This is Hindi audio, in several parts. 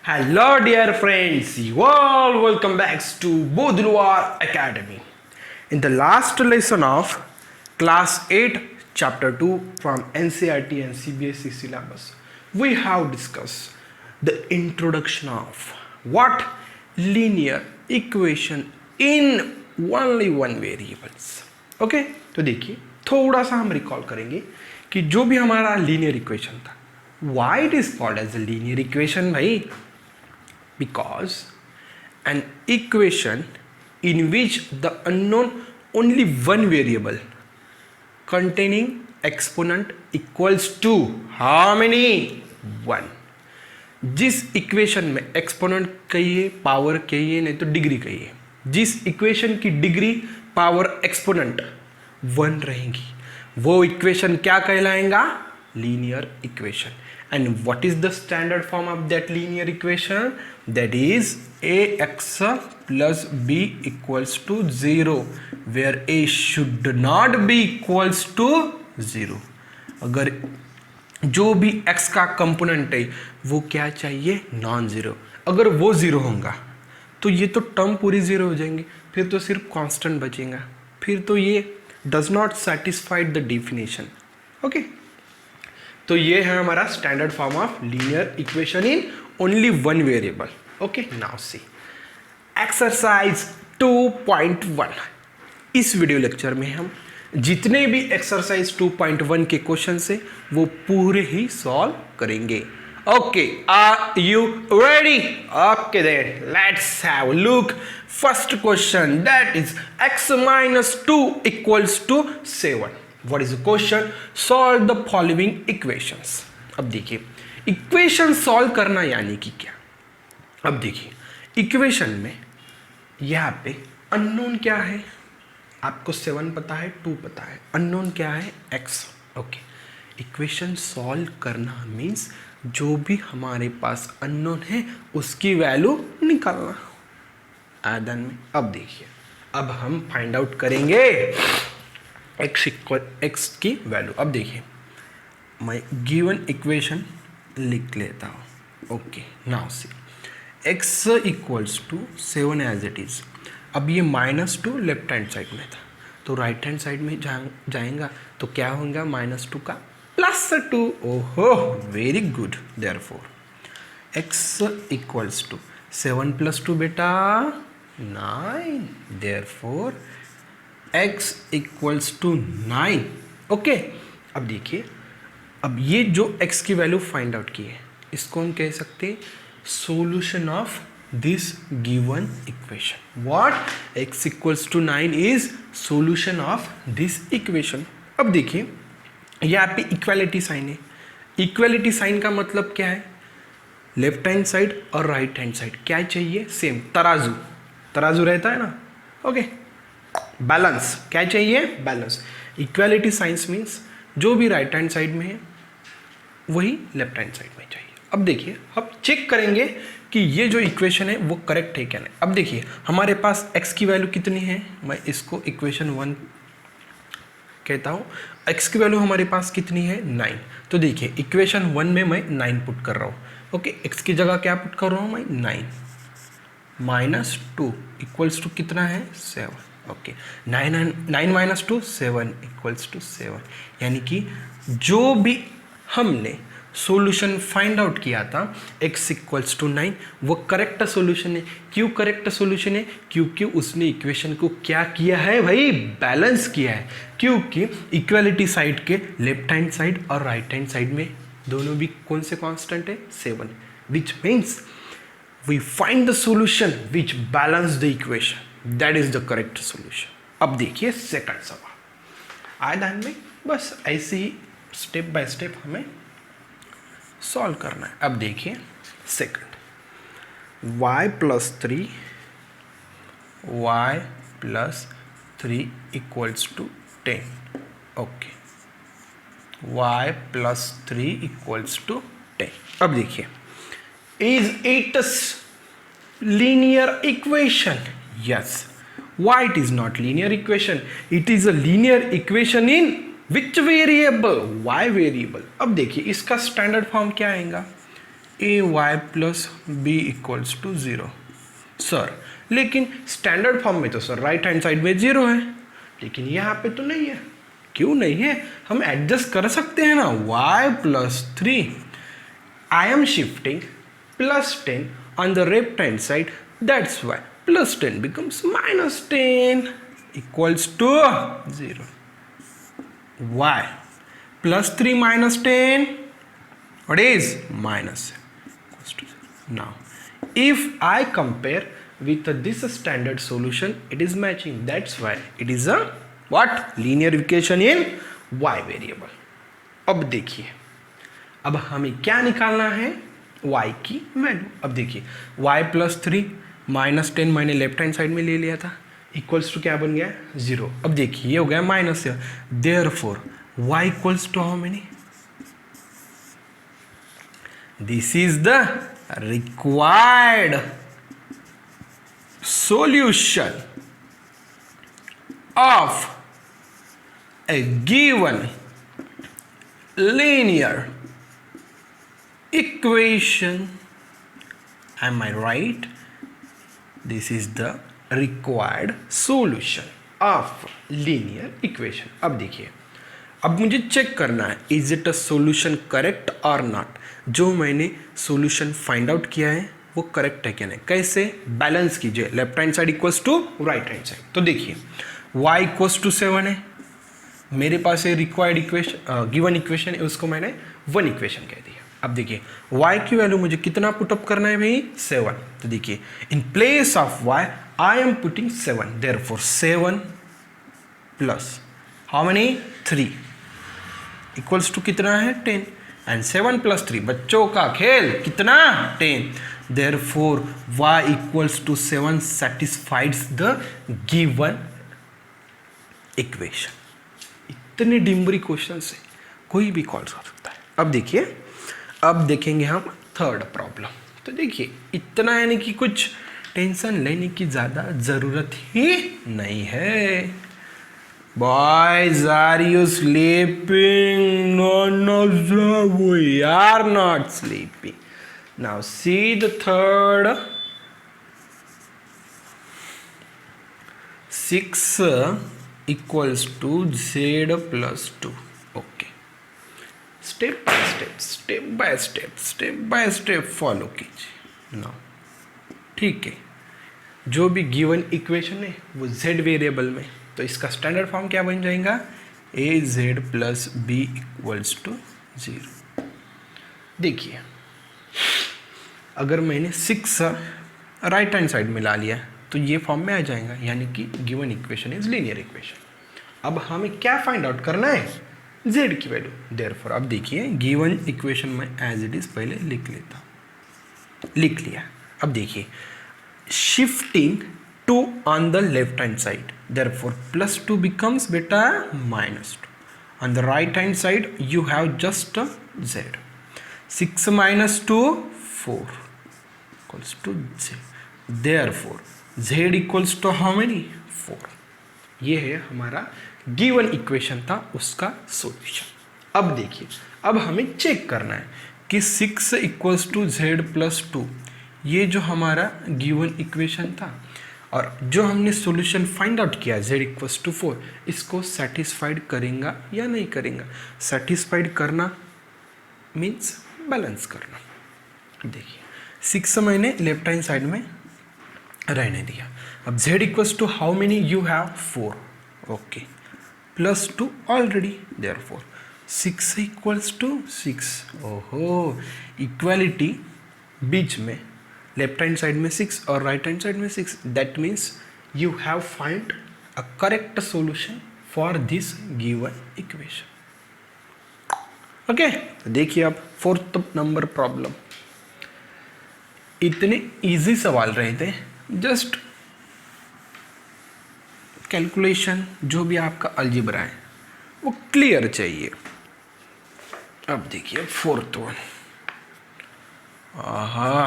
Hello, dear friends. You all welcome back to Bodhluar Academy. In the last lesson of Class 8, Chapter 2 from NCERT and CBSE syllabus, we have discussed the introduction of what linear equation in only one variables. Okay तो देखिए थोड़ा सा हम रिकॉल करेंगे कि जो भी हमारा लीनियर इक्वेशन था, why it is called as a linear equation भाई, because an equation in which the unknown only one variable containing exponent equals to how many? 1. जिस इक्वेशन में एक्सपोनेंट कहिए, पावर कहिए, नहीं तो डिग्री कहिए, जिस इक्वेशन की डिग्री पावर एक्सपोनेंट 1 रहेगी वो इक्वेशन क्या कहलाएगा? Linear equation. And what is the standard form of that linear equation? That is ax plus b equals to 0, where a should not be equals to 0. अगर जो भी x का कंपोनेंट है वो क्या चाहिए? Non zero. अगर वो ज़ीरो होगा तो ये तो टर्म पूरी ज़ीरो हो जाएंगी, फिर तो सिर्फ कांस्टेंट बचेगा, फिर तो ये does not satisfied the definition. Okay, तो ये है हमारा standard form of linear equation in only one variable. Okay, now C exercise 2.1. इस वीडियो लेक्चर में हम जितने भी एक्सरसाइज 2.1 के क्वेश्चन से वो पूरे ही सॉल्व करेंगे. Okay, are you ready? Okay then let's have a look. First question that is x minus 2 equals to 7. What is the question? Solve the following equations. अब देखिए इक्वेशन सॉल्व करना यानी कि क्या. अब देखिए इक्वेशन में यहाँ पे अननोन क्या है? आपको 7 पता है, 2 पता है, अननोन क्या है? x. ओके, इक्वेशन सॉल्व करना मीन्स जो भी हमारे पास अननोन है उसकी वैल्यू निकालना आदन में. अब देखिए अब हम फाइंड आउट करेंगे x इक्वल x की वैल्यू. अब देखिए मैं गिवन इक्वेशन लिख लेता हूँ. Okay, now see x equals to 7 as it is. अब ये -2 लेफ्ट हैंड साइड में था तो राइट हैंड साइड में जाएगा तो क्या होगा? -2 का +2. ओहो, very good. Therefore x equals to 7 + 2 बेटा 9. Therefore x equals to 9. Okay, अब देखिए अब ये जो x की वैल्यू फाइंड आउट की है इसको हम कह सकते हैं solution of this given equation. What? x equals to 9 is solution of this equation. अब देखिए यहाँ पे इक्वालिटी साइन है. इक्वालिटी साइन का मतलब क्या है? लेफ्ट हैंड साइड और राइट हैंड साइड क्या चाहिए? सेम. तराजू, तराजू रहता है ना. ओके, बैलेंस क्या चाहिए? बैलेंस. इक्वालिटी साइंस मीन्स जो भी राइट हैंड साइड में है वही लेफ्ट हैंड साइड में चाहिए. अब देखिए हम चेक करेंगे कि ये जो इक्वेशन है वो करेक्ट है क्या नहीं. अब देखिए हमारे पास x की वैल्यू कितनी है? मैं इसको इक्वेशन 1 कहता हूँ. x की वैल्यू हमारे पास कितनी है? 9. तो देखिए इक्वेशन 1 में मैं 9 पुट कर रहा हूँ. ओके, x की जगह क्या पुट कर रहा हूँ मैं? 9 -2 इक्वल्स टू कितना है? 7. Okay, 9 - 2 7 equals to 7. यानी कि जो भी हमने सॉल्यूशन फाइंड आउट किया था x इक्वल्स टू 9 वो करेक्ट सॉल्यूशन है. क्यों करेक्ट सॉल्यूशन है? क्योंकि उसने इक्वेशन को क्या किया है भाई? बैलेंस किया है. क्योंकि इक्वालिटी साइड के लेफ्ट हैंड साइड और राइट हैंड साइड में दोनों भी कौन से कांस्टेंट है? 7. Which means we find the solution which balance the equation. That is the correct solution. अब देखिए सेकंड सवाल आए ध्यान में. बस ऐसे ही स्टेप बाय स्टेप हमें सॉल्व करना है. अब देखिए second y + 3 equals to 10. Okay, y + 3 equals to 10. अब देखिए is it a linear equation? Yes. Why it is not linear equation? It is a linear equation in which variable? Y variable. अब देखिए इसका स्टैंडर्ड फॉर्म क्या आएगा? A Y plus B equals to 0। Sir लेकिन स्टैंडर्ड फॉर्म में तो सर राइट हैंड साइड में 0 है, लेकिन यहाँ पे तो नहीं है। क्यों नहीं है? हम एडजस्ट कर सकते हैं ना। y plus 3, I am shifting plus 10 on the left hand side, that's why plus 10 becomes minus 10 equals to 0. y plus 3 minus 10, what is? Minus equals to 0. Now if I compare with this standard solution, it is matching, that's why it is a what? Linear equation in y variable. अब देखिए, अब हमें क्या निकालना है? y की वैल्यू। अब देखिए y प्लस 3 माइनस 10 मैंने लेफ्ट हैंड साइड में ले लिया था, इक्वल्स टू क्या बन गया? 0। अब देखिए ये हो गया माइनस से, therefore y equals to how many? This is the required solution of a given linear equation. Am I right? This is the required solution of linear equation. अब देखिए, अब मुझे चेक करना है is it a solution correct और नॉट। जो मैंने सॉल्यूशन फाइंड आउट किया है वो करेक्ट है क्या नहीं। कैसे? बैलेंस कीजिए, left hand side equals to right hand side. तो देखिए y इक्वल्स टू 7 है, मेरे पास ये रिक्वायर्ड इक्वेशन गिवन इक्वेशन है, उसको मैंने 1 इक्वेशन कह दिया। अब देखिए y की वैल्यू मुझे कितना पुटअप करना है भाई? 7। तो देखिए in place of y I am putting 7, therefore 7 plus how many? 3 equals to कितना है? 10। एंड 7 प्लस 3 बच्चों का खेल कितना? 10। Therefore y equals to 7 satisfies the given equation. इतने डिम्बरी क्वेश्चन से कोई भी कॉल कर सकता है। अब देखिए, अब देखेंगे हम थर्ड प्रॉब्लम। तो देखिए इतना यानी कि कुछ टेंशन लेने की ज़्यादा ज़रूरत ही नहीं है। Boys are you sleeping? No we are not sleeping. Now see the third. 6 equals to z plus 2. Okay. Step by step follow कीजिए। Now ठीक है, जो भी गिवन इक्वेशन है वो z वेरिएबल में, तो इसका स्टैंडर्ड फॉर्म क्या बन जाएगा? a z plus b equals to 0। देखिए अगर मैंने 6 राइट हैंड साइड में ला लिया तो ये फॉर्म में आ जाएगा, यानी कि given equation is linear equation. अब हमें क्या फाइंड आउट करना है? z की वैल्यू। देयरफॉर अब देखिए गिवन इक्वेशन में एज इट इज पहले लिख लिया। अब देखिए shifting 2 on the left hand side, therefore plus 2 becomes beta minus 2। On the right hand side you have just z। 6 minus 2 4 equals to z. Therefore z equals to how many? 4. ये है हमारा गिवन इक्वेशन था, उसका सॉल्यूशन। अब देखिए, अब हमें चेक करना है कि 6 इक्वल्स टू z प्लस 2, ये जो हमारा गिवन इक्वेशन था और जो हमने सॉल्यूशन फाइंड आउट किया z इक्वल्स टू 4, इसको सेटिस्फाइड करेगा या नहीं करेगा? सेटिस्फाइड करना मीन्स बैलेंस करना। देखिए 6 मैंने लेफ्ट हैंड साइड में रहने दिया। अब z equals to how many you have? 4। Okay, plus 2 already, therefore 6 equals to 6। ओहो, इक्वालिटी बीच में लेफ्ट हैंड साइड में 6 और राइट हैंड साइड में 6, that means you have find a correct solution for this given equation. Okay, देखिए अब 4th नंबर प्रॉब्लम। इतने इजी सवाल रहे थे, जस्ट कैलकुलेशन जो भी आपका अलजेब्रा है वो क्लियर चाहिए। अब देखिए 4th वन। आहा,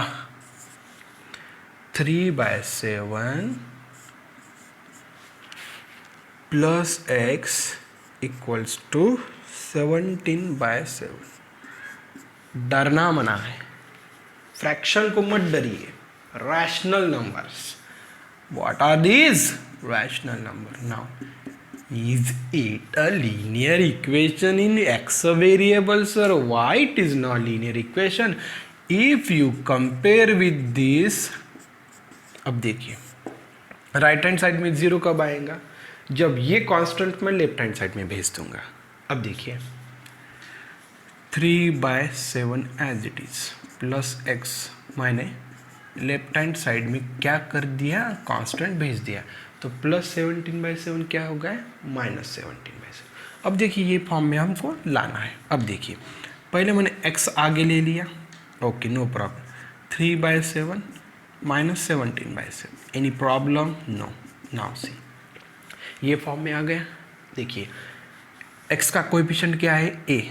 3/7 प्लस x इक्वल्स टू 17/7। डरना मना है, फ्रैक्शन को मत डरिए, rational numbers. What are these? Rational number. Now, is it a linear equation in x variables or why it is not linear equation? If you compare with this, अब देखिए राइट हैंड साइड में जीरो कब आएगा? जब ये कांस्टेंट मैं लेफ्ट हैंड साइड में भेज दूंगा. अब देखिए 3/7 as it is plus x, मैंने लेफ्ट हैंड साइड में क्या कर दिया? कांस्टेंट भेज दिया. तो प्लस 17/7 क्या हो गया? -17/7. अब देखिए ये फॉर्म में हमको लाना है. अब देखिए पहले मैंने x आगे ले लिया, okay no problem. 3/7 -17/7, any problem? No. Now see ये फॉर्म में आ गया. देखिए x का कोएफिशिएंट क्या है? a,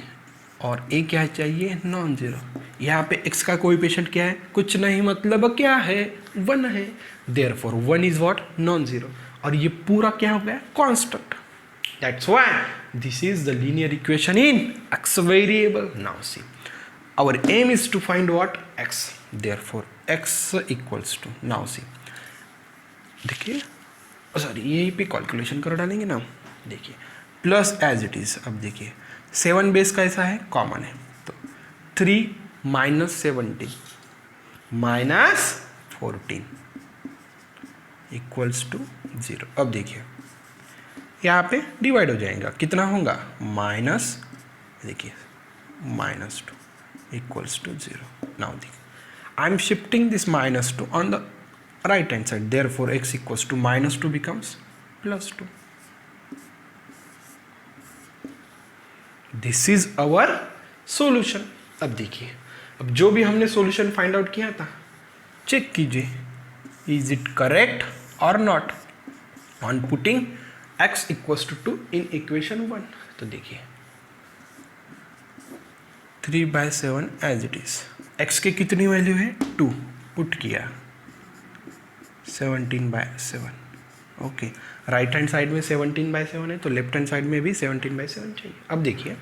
और a क्या चाहिए? Non zero. यहाँ पे x का कोएफिशिएंट क्या है? कुछ नहीं, मतलब क्या है? 1 है. Therefore 1 is what? Non zero. और ये पूरा क्या हो गया? Constant. That's why this is the linear equation in x variable. Now see our aim is to find what? x. Therefore x equals to, now see देखिए, सॉरी यही पे कैलकुलेशन कर डालेंगे ना. देखिए प्लस एज इट इज. अब देखिए 7 बेस कैसा है? कॉमन है. तो 3 -17 -14 इक्वल्स टू 0. अब देखिए यहाँ पे डिवाइड हो जाएगा. कितना होगा? माइनस, देखिए -2 इक्वल्स टू 0. नाउ देखिए आई am shifting this -2 on the right hand side, therefore x equals to -2 becomes +2. This is our solution. अब देखिए, अब जो भी हमने solution find out किया था, चेक कीजिए is it correct or not on putting x equals to 2 in equation 1. तो देखिए 3/7 as it is, x के कितनी वैल्यू है? 2. पुट किया 17/7. ओके, राइट हैंड साइड में 17/7 है, तो लेफ्ट हैंड साइड में भी 17/7 चाहिए. अब देखिए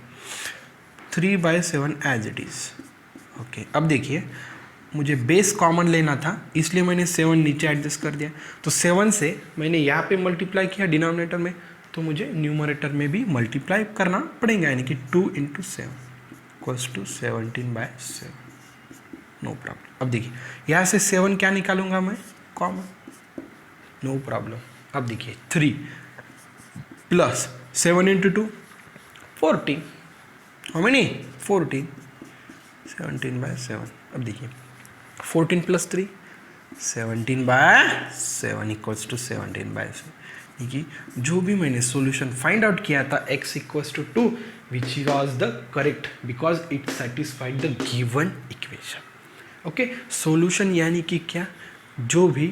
3/7 एज इट इज. ओके, अब देखिए मुझे बेस कॉमन लेना था, इसलिए मैंने 7 नीचे एडजस्ट कर दिया. तो 7 से मैंने यहाँ पे मल्टीप्लाई किया डिनोमिनेटर में, तो मुझे न्यूमरेटर में भी मल्टीप्लाई करना पड़ेगा, यानी कि 2 × 7 इक्वल्स टू 17/7. No problem. अब देखिए यहाँ से 7 क्या निकालूंगा मैं? कॉमन. No problem. अब देखिए 3 प्लस 7 × 2 14. How many? 14. 17/7. अब देखिए 14 + 3 17/7 इक्वल्स टू 17/7. देखिए जो भी मैंने सॉल्यूशन फाइंड आउट किया था x equals to 2, which was the correct because it satisfied the given equation. Okay, solution यानी कि क्या? जो भी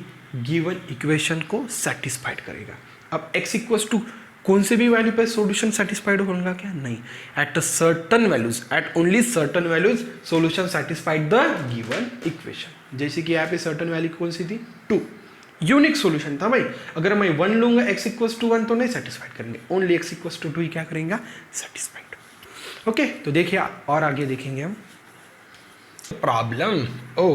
गिवन इक्वेशन को सेटिस्फाइड करेगा. अब x इक्वल्स टू कौन से भी वैल्यू पे सॉल्यूशन सेटिस्फाइड होगा क्या? नहीं. At a certain values, at only certain values solution satisfied the given equation. जैसे कि यहाँ पे सर्टन वैल्यू कौन सी थी? 2. यूनिक सॉल्यूशन था भाई. अगर मैं 1 लूंगा x इक्वल्स टू 1 तो नहीं सेटिस्फाइड करेंगे, ओनली x इक्वल्स टू 2 ही क्या करेंगे? सेटिस्फाइड. ओके, तो देखिए और आगे देखेंगे हम. Problem. Oh,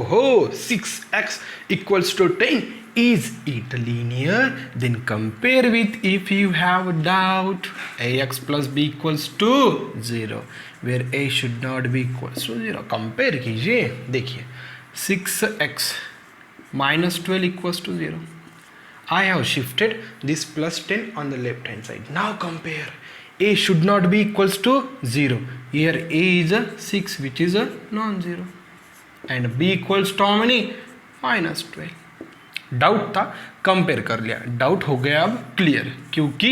6x equals to 10. Is it linear? Then compare with if you have doubt. Ax plus b equals to 0, where a should not be equals to 0. Compare कीजिए. देखिए 6x minus 12 equals to 0. I have shifted this plus 10 on the left hand side. Now compare. A should not be equals to 0. Here a is a 6, which is a non-zero. And b equals to how many? -12. Doubt था, कंपेयर कर लिया, डाउट हो गया अब क्लियर, क्योंकि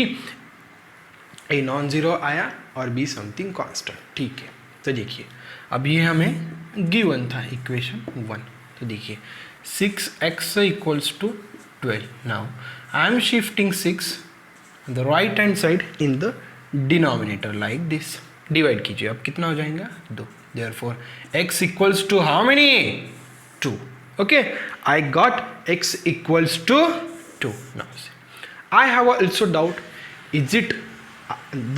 a नॉन जीरो आया और b समथिंग कांस्टेंट. ठीक है, तो देखिए अब ये हमें गिवन था इक्वेशन 1. तो देखिए 6x equals to 12. Now I am shifting 6 the right hand side in the denominator like this. Divide कीजिए, अब कितना हो जाएगा? 2. Therefore x equals to how many? 2. Okay, I got x equals to 2. Now see, I have also doubt, is it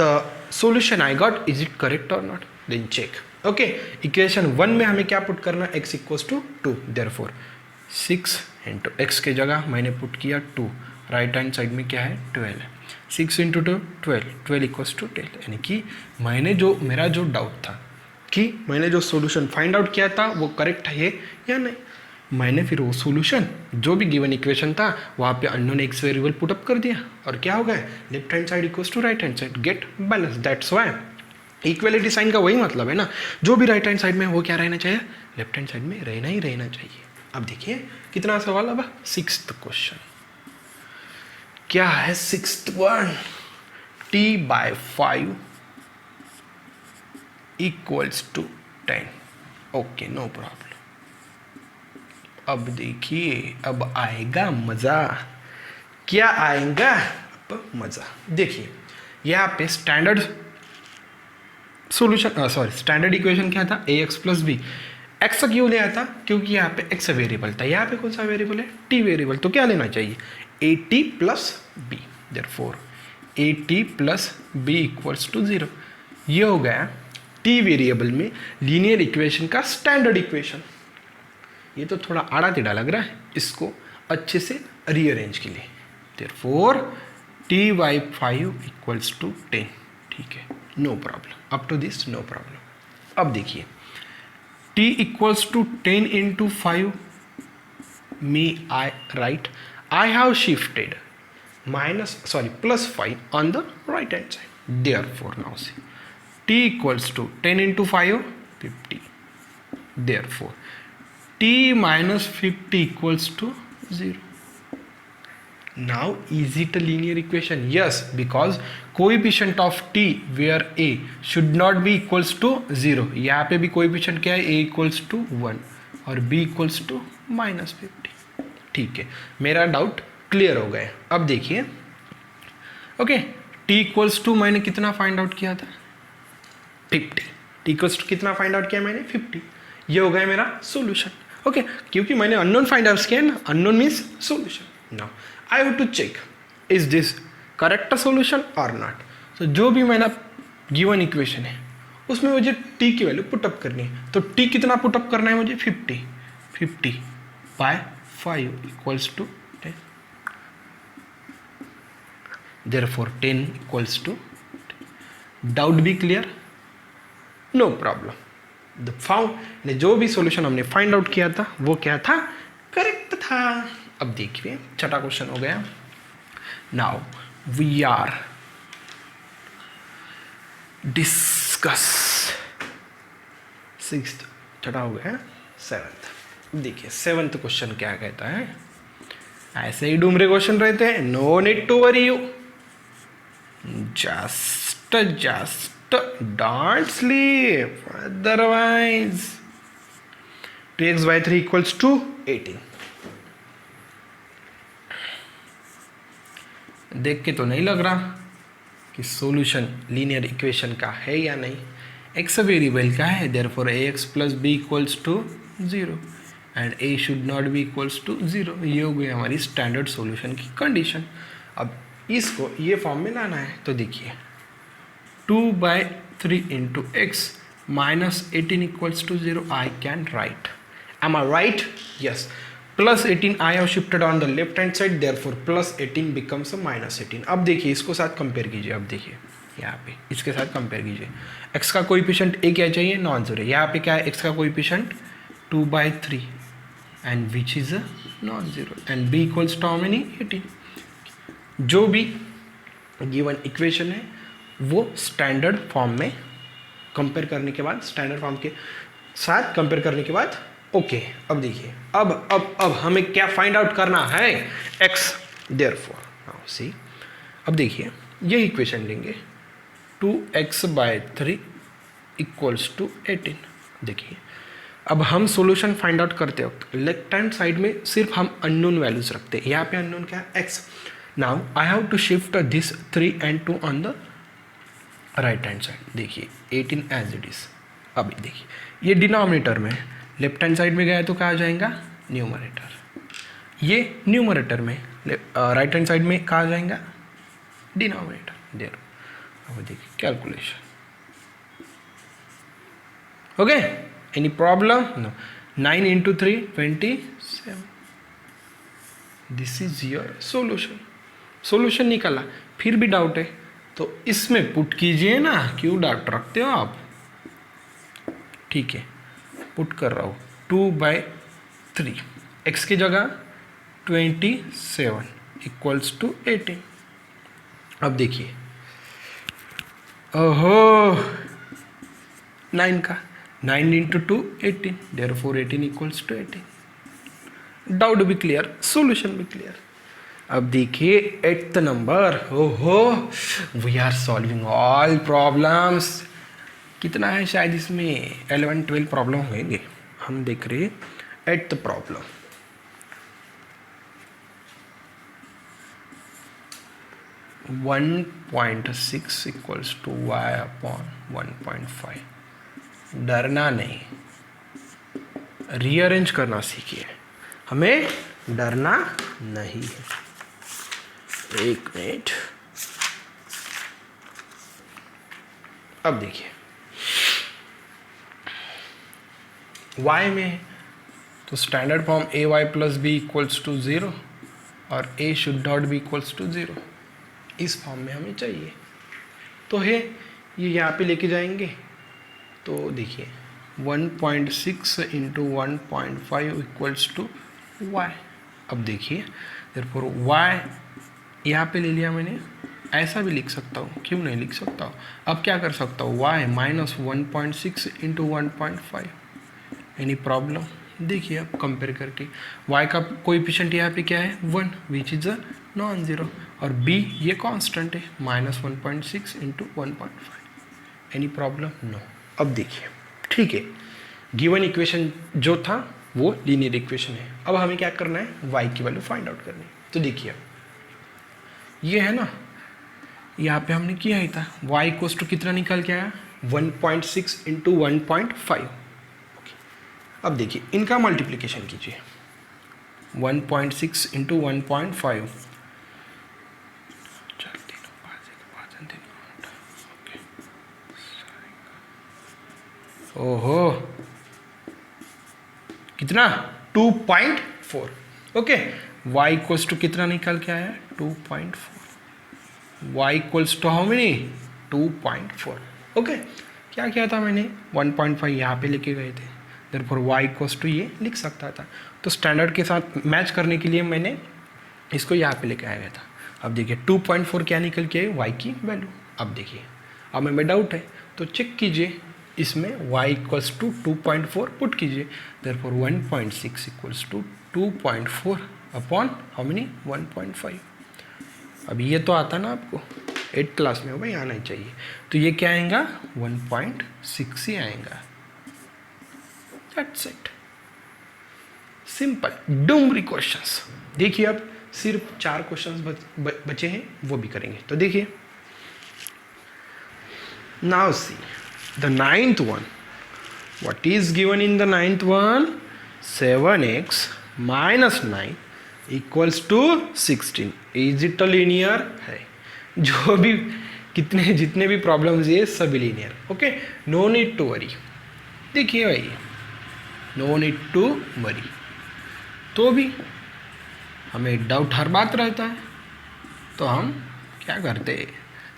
the solution I got, is it correct or not? Then check. Okay, equation 1 में हमें क्या पुट करना, x equals to 2, therefore 6 into x के जगह मैंने पुट किया 2, राइट हैंड साइड में क्या है 12 है, 6 इंटू 2 12 इक्वल्स टू 10, यानी कि मेरा जो डाउट था कि मैंने जो सॉल्यूशन फाइंड आउट किया था वो करेक्ट है या नहीं, मैंने फिर वो सॉल्यूशन जो भी गिवन इक्वेशन था वहाँ पे अननोन एक्स वेरिएबल पुटअप कर दिया और क्या हो गया, left hand side equals to right hand side, get balance. That's why equality sign का वही मतलब है ना, जो भी राइट हैंड साइड में वो क्या रहना चाहिए, लेफ्ट हैंड साइड में रहना ही रहना चाहिए। अब देखिए कितना सवाल, अब 6th क्वेश्चन क्या है, 6th one, t/5 equals to 10, okay no problem. अब देखिए अब आएगा मजा, क्या आएगा अब मजा, देखिए यहाँ पे स्टैंडर्ड सॉल्यूशन स्टैंडर्ड इक्वेशन क्या था, ax प्लस बी, एक्स क्यों लिया था, क्योंकि यहाँ पे एक्स वेरिएबल था, यहाँ पे कौन सा वेरिएबल है, टी वेरिएबल, तो क्या लेना चाहिए a t plus b, therefore a t plus B equals to 0। ये हो गया टी वेरिएबल में लीनियर इक्वेशन का स्टैंडर्ड इक्वेशन। ये तो थोड़ा आड़ा टेढ़ा लग रहा है, इसको अच्छे से रीअरेंज के लिए, देयरफॉर t/5 इक्वल्स टू 10, ठीक है no problem, up to this no problem. अब देखिए t equals to 10 into 5 me I right, I have shifted +5 on the right hand side, therefore now see t equals to 10 into 5 50, therefore t minus 50 equals to 0. Now is it a linear equation? Yes, because coefficient of t where a should not be equals to 0, यहाँ पे भी coefficient क्या है, a equals to 1 और b equals to -50, ठीक है मेरा डाउट क्लियर हो गया। अब देखिए ओके, t इक्वल्स टू मैंने कितना फाइंड आउट किया था 50, t इक्वल्स टू कितना फाइंड आउट किया मैंने 50, ये हो गया मेरा सॉल्यूशन। ओके, क्योंकि मैंने अननोन फाइंड आउट किया ना, unknown means solution. Now I have to check is this correct solution और नॉट। तो जो भी मेरा गिवन इक्वेशन है उसमें मुझे t की वैल्यू पुटअप करनी है, तो t कितना पुटअप करना है मुझे 50/5 equals to 10, therefore 10 equals to 10. Doubt भी clear, no problem. The found जो भी सॉल्यूशन हमने फाइंड आउट किया था वो क्या था, करेक्ट था। अब देखिए छठा क्वेश्चन हो गया। Now we are discuss 6th, छठा हो गया 7th। देखिए 7th क्वेश्चन क्या कहता है, ऐसे ही डूमरे क्वेश्चन रहते हैं, no need to worry you, just don't sleep, otherwise 2x/3 equals to 18। देख के तो नहीं लग रहा कि सॉल्यूशन लीनियर इक्वेशन का है या नहीं, x वेरिएबल का है, therefore ax plus b equals to 0 and a should not be equals to 0। ये हो गई हमारी स्टैंडर्ड सॉल्यूशन की कंडीशन। अब इसको ये फॉर्म में लाना है, तो देखिए 2/3 into x -18 equals to 0, I can write, am I right, yes, +18 I have shifted on the left hand side, therefore +18 becomes -18। अब देखिए इसको साथ कंपेयर कीजिए, अब देखिए यहाँ पे इसके साथ कंपेयर कीजिए, x का कोएफिशिएंट a क्या चाहिए, नॉन जीरो, यहाँ पे क्या है x का coefficient 2/3 and which is non zero and b equals to how many 18। जो भी गिवन इक्वेशन है वो स्टैंडर्ड फॉर्म में कंपेयर करने के बाद, स्टैंडर्ड फॉर्म के साथ कंपेयर करने के बाद ओके। अब देखिए अब हमें क्या फाइंड आउट करना है, x, देयरफॉर नाउ सी, अब देखिए ये इक्वेशन लेंगे 2x/3 इक्वल्स टू 18। देखिए अब हम सॉल्यूशन फाइंड आउट करते वक्त लेफ्ट हैंड साइड में सिर्फ हम अननोन वैल्यूज रखते हैं, यहाँ पे अननोन क्या है x। Now I have to shift this 3 and 2 on the right hand side, देखिए 18 एज इट इज। अभी देखिए ये डिनोमिनेटर में, लेफ्ट हैंड साइड में गया तो क्या आ जाएगा न्यूमरेटर, ये न्यूमरेटर में, राइट हैंड साइड में कहा जाएगा डिनोमिनेटर। देर अब देखिए calculation okay, any problem? No. 9 into 3 27. This is your solution. Solution निकाला, फिर भी डाउट है तो इसमें पुट कीजिए ना, क्यों डाउट रखते हो आप? ठीक है, पुट कर रहा हूँ 2/3. एक्स की जगह 27 इक्वल्स टू 18. अब देखिए, ओहो 9 का 9 into 2 18, therefore 18 equals to 18. Doubt भी क्लियर, सॉल्यूशन भी क्लियर. अब देखिए 8th नंबर. ओहो, we are solving all problems. कितना है शायद इसमें 11-12 प्रॉब्लम होंगे. हम देख रहे 8th problem. One 1.6 equals to y upon 1.5. डरना नहीं, रीअरेंज करना सीखिए. हमें डरना नहीं है. एक मिनट. अब देखिए y में है तो standard form a Y plus B equals to 0 और a should not be equals to 0. इस फॉर्म में हमें चाहिए तो है ये यहाँ पे लेके जाएंगे. तो देखिए 1.6 इंटू 1.5 इक्वल्स टू y. अब देखिए therefore y यहाँ पे ले लिया मैंने. ऐसा भी लिख सकता हूँ, क्यों नहीं लिख सकता हूँ. अब क्या कर सकता हूँ, y minus 1.6 into 1.5. Any problem? देखिए अब कंपेयर करके y का कोएफिशिएंट यहाँ पे क्या है 1 which is a non zero और b ये कांस्टेंट है minus 1.6 into 1.5. Any problem? No. अब देखिए ठीक है, गिवन इक्वेशन जो था वो लीनियर इक्वेशन है. अब हमें क्या करना है, y की वैल्यू फाइंड आउट करनी है. तो देखिए ये है ना, यहाँ पे हमने किया ही था. y इक्वल्स टू कितना निकल के आया 1.6 इंटू 1.5. अब देखिए इनका मल्टीप्लिकेशन कीजिए 1.6 इंटू 1.5. ओहो कितना 2.4. ओके, y इक्वल्स टू कितना निकल के आया 2.4. y equals to how many 2.4. Okay, क्या किया था मैंने 1.5 यहाँ पे लेके गए थे, देयरफॉर y इक्वल्स टू ये लिख सकता था. तो स्टैंडर्ड के साथ मैच करने के लिए मैंने इसको यहाँ पे लेके आया था. अब देखिए 2.4 क्या निकल के आई y की वैल्यू. अब देखिए अब हमें डाउट है तो चेक कीजिए, इसमें y इक्वल्स टू 2.4 पुट कीजिए, therefore 1.6 equals to 2.4 upon how many 1.5. अब ये तो आता ना आपको 8th क्लास में, भाई आना ही चाहिए. तो ये क्या आएगा 1.6 ही आएगा. दैट्स इट, सिंपल डूंगरी क्वेश्चंस. देखिए अब सिर्फ 4 क्वेश्चंस बचे हैं, वो भी करेंगे. तो देखिए now see the 9th one. What is given in the 9th one? 7x minus 9 equals to 16. Is it a linear? है. जो भी जितने भी प्रॉब्लम्स ये सभी linear. Okay, no need to worry. देखिए भाई नो नीड टू वरी. तो भी हमें डाउट हर बात रहता है तो हम क्या करते हैं,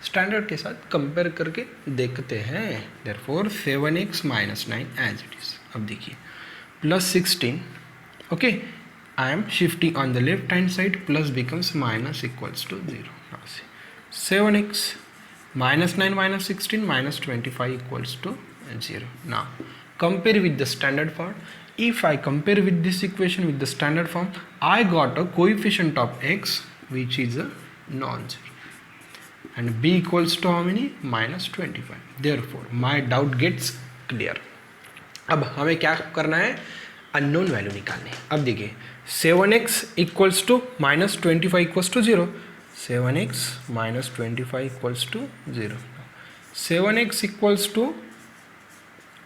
स्टैंडर्ड के साथ कंपेयर करके देखते हैं. Therefore 7x minus 9 as it is. अब देखिए plus 16. Okay, I am shifting on the left hand side, plus becomes minus equals to 0. 7x minus 9 minus 16 minus 25 equals to 0. Now compare with the standard form. If I compare with this equation with the standard form, I got a coefficient of x which is a non-zero and b equals to how many minus 25. Therefore my doubt gets clear. अब हमें क्या करना है, अननोन वैल्यू निकालनी है. अब देखिए 7x equals to minus 25 equals to 0. 7x minus 25 equals to 0. 7x equals to,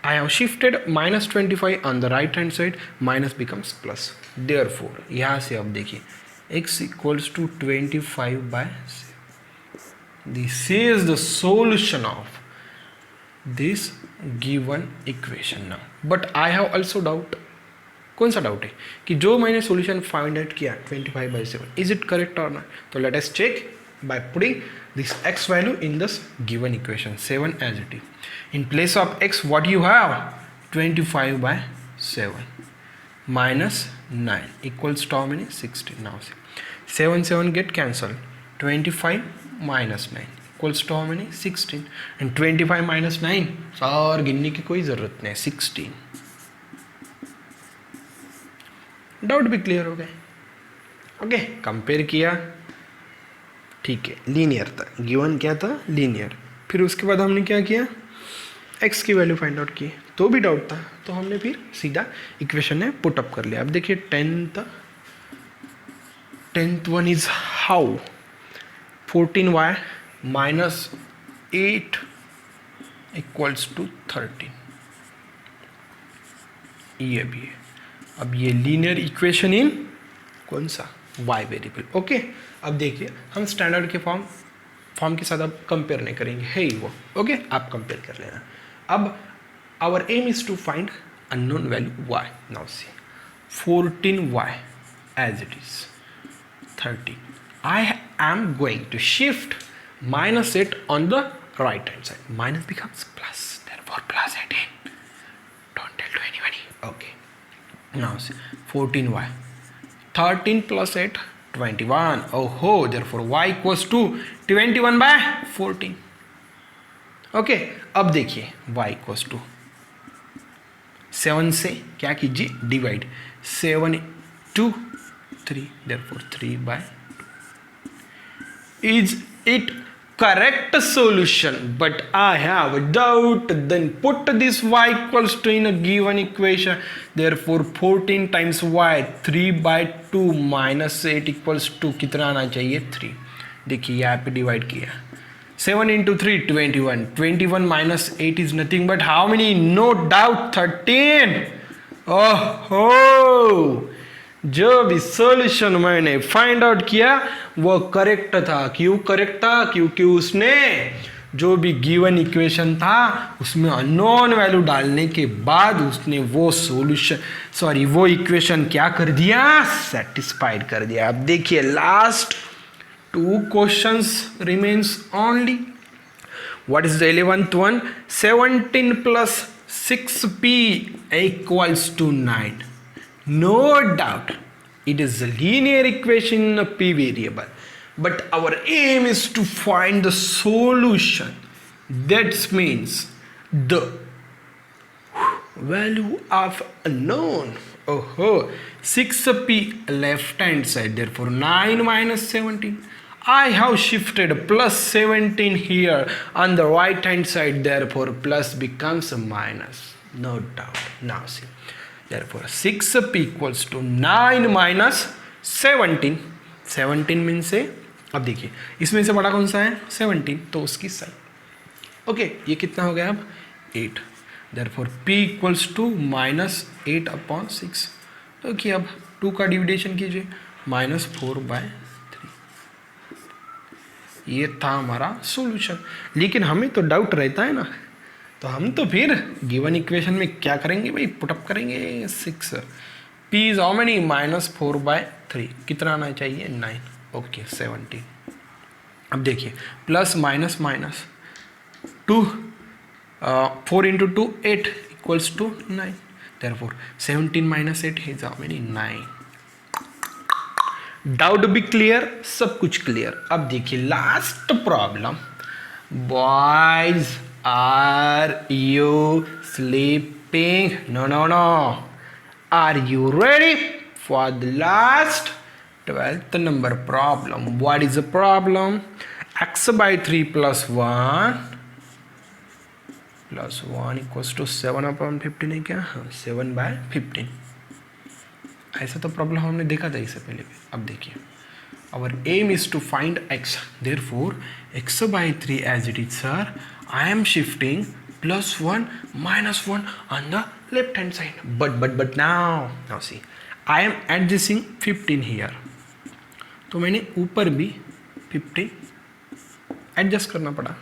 I have shifted minus 25 on the right hand side, minus becomes plus. Therefore यहाँ से अब देखिए x equals to 25 by 7. This is the solution of this given equation now, but I have also doubt. कौन सा डाउट है कि जो मैंने सॉल्यूशन फाइंड आउट किया 25/7, इज इट करेक्ट और नॉट? तो let us check by putting this x value in this given equation 7 as it is. In place of x, what you have? 25/7 minus 9 equals to how many? 16. Now see, 7 get cancelled. 25 minus 9 equals to how many? 16. And 25 minus 9 sir गिनने की कोई ज़रूरत नहीं, 16. डाउट भी क्लियर हो गए. ओके, कंपेयर किया, ठीक है, लीनियर था, गिवन क्या था? लीनियर. फिर उसके बाद हमने क्या किया? x की वैल्यू फाइंड आउट की, तो भी डाउट था, तो हमने फिर सीधा इक्वेशन में पुट अप कर लिया. अब देखिए 10th one is how 14y minus 8 equals to 13. ये भी है. अब ये लीनियर इक्वेशन इन कौन सा? y variable. ओके, अब देखिए हम स्टैंडर्ड के फॉर्म के साथ अब कंपेयर नहीं करेंगे, है ही वो. ओके, आप कंपेयर कर लेना. अब our aim is to find unknown value y. Now see 14y as it is 30. I am going to shift -8 on the right hand side. Minus becomes plus, therefore plus 18. Don't tell to anybody. Okay, now see 14y 13 plus 8 21. Oh ho, therefore y equals to 21/14. Okay, अब देखिए y इक्वल्स टू 7 से क्या कीजिए? Divide. 7 2 3, therefore 3/2. Is it correct solution? But I have a doubt. Then put this y equals to in a given equation. Therefore 14 times y 3/2 minus 8 equals to कितना आना चाहिए? 3. देखिए यहाँ पे डिवाइड किया. 7 into 3 21. 21 minus 8 is nothing but how many? No doubt 13. Oh, जो भी सॉल्यूशन मैंने फाइंड आउट किया वो करेक्ट था. क्यों करेक्ट था? क्योंकि उसने जो भी गिवन इक्वेशन था उसमें अननोन वैल्यू डालने के बाद उसने वो वो इक्वेशन क्या कर दिया? सेटिस्फाइड कर दिया. अब देखिए last 2 questions remains only. What is the 11th one? 17 plus 6p equals to 9. No doubt it is a linear equation in a p variable, but our aim is to find the solution. That means the value of unknown. Oh, 6p left hand side, therefore 9 minus 17. I have shifted plus 17 here on the right hand side, therefore plus becomes a minus. No doubt. Now see, therefore 6p equals to 9 minus 17. 17 means से, अब देखिए इसमें से बड़ा कौन सा है? 17, तो उसकी साइड. ओके, ये कितना हो गया अब? 8. therefore p equals to -8/6. तो अब 2 का डिविडेशन कीजिए, -4/3. ये था हमारा सॉल्यूशन. लेकिन हमें तो डाउट रहता है ना, तो हम तो फिर गिवन इक्वेशन में क्या करेंगे भाई? पुटअप करेंगे 6. p is how many? -4/3. कितना आना चाहिए? 9. ओके, 17. अब देखिए plus minus minus 2 4 into 2 8 equals to 9. Therefore 17 minus 8 is how many? 9. Doubt भी क्लियर, सब कुछ क्लियर. अब देखिए last problem. Boys are you sleeping? No no no. Are you ready for the last 12th number problem? What is the problem? x/3 plus 1 plus 1 equals to 7/15 है क्या? हाँ, 7/15. ऐसा तो प्रॉब्लम हमने देखा था इससे पहले भी. अब देखिए our aim is to find x. Therefore x/3 as it is sir, I am shifting +1 -1 on the left hand side. But now see I am adjusting 15 here. तो मैंने ऊपर भी 15 एडजस्ट करना पड़ा.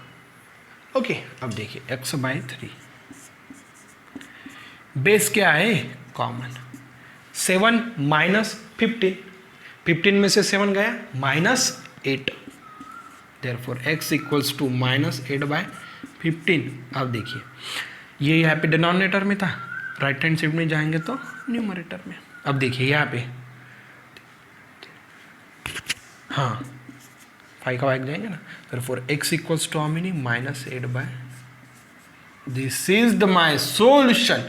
ओके, अब देखिए x/3 बेस क्या है, कॉमन। 7 माइनस 15, 15 में से 7 गया -8, देयरफॉर x इक्वल्स टू -8/15। अब देखिए ये यहाँ पे डिनोमिनेटर में था, राइट हैंड साइड में जाएंगे तो न्यूमरेटर में। अब देखिए यहाँ पे हाँ 5 का भाग जाएंगे ना, therefore x equals to how many, -8/। This is my solution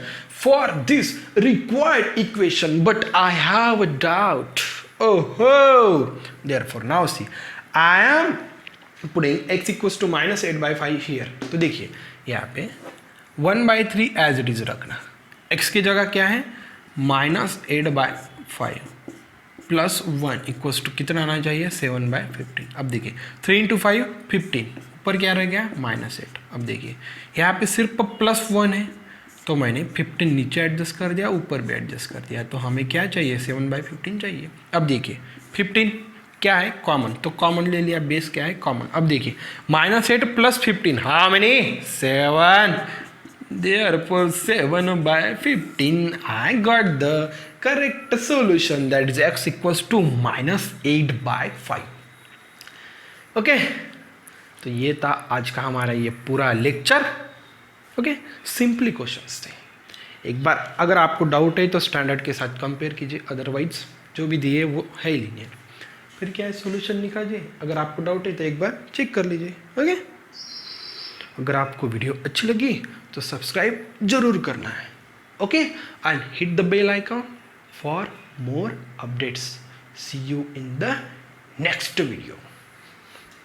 for this required equation, but I have a doubt. Oh, therefore now see, I am putting x equals to -8/5 here. तो देखिए यहाँ पे 1/3 as it is रखना, x की जगह क्या है -8/5 प्लस 1 इक्वल्स टू कितना आना चाहिए 7/15। अब देखिए 3 × 5 15, ऊपर क्या रह गया -8। अब देखिए यहाँ पे सिर्फ +1 है तो मैंने 15 नीचे एडजस्ट कर दिया, ऊपर भी एडजस्ट कर दिया, तो हमें क्या चाहिए 7/15 चाहिए। अब देखिए 15 क्या है कॉमन, तो कॉमन ले लिया, बेस क्या है कॉमन। अब देखिए -8 + 15 how many 7, therefore 7/15 I got the correct solution, that is x equals to -8/5। Okay, तो ये था आज का हमारा ये पूरा लेक्चर। ओके, सिंपली क्वेश्चंस थे। एक बार अगर आपको डाउट है तो स्टैंडर्ड के साथ कंपेयर कीजिए, अदरवाइज जो भी दिए वो है ही लीजिए, फिर क्या है सोल्यूशन निकालिए। अगर आपको डाउट है तो एक बार चेक कर लीजिए। ओके, अगर आपको वीडियो अच्छी लगी तो सब्सक्राइब जरूर करना है। Okay, and hit the bell icon for more updates. See you in the next video.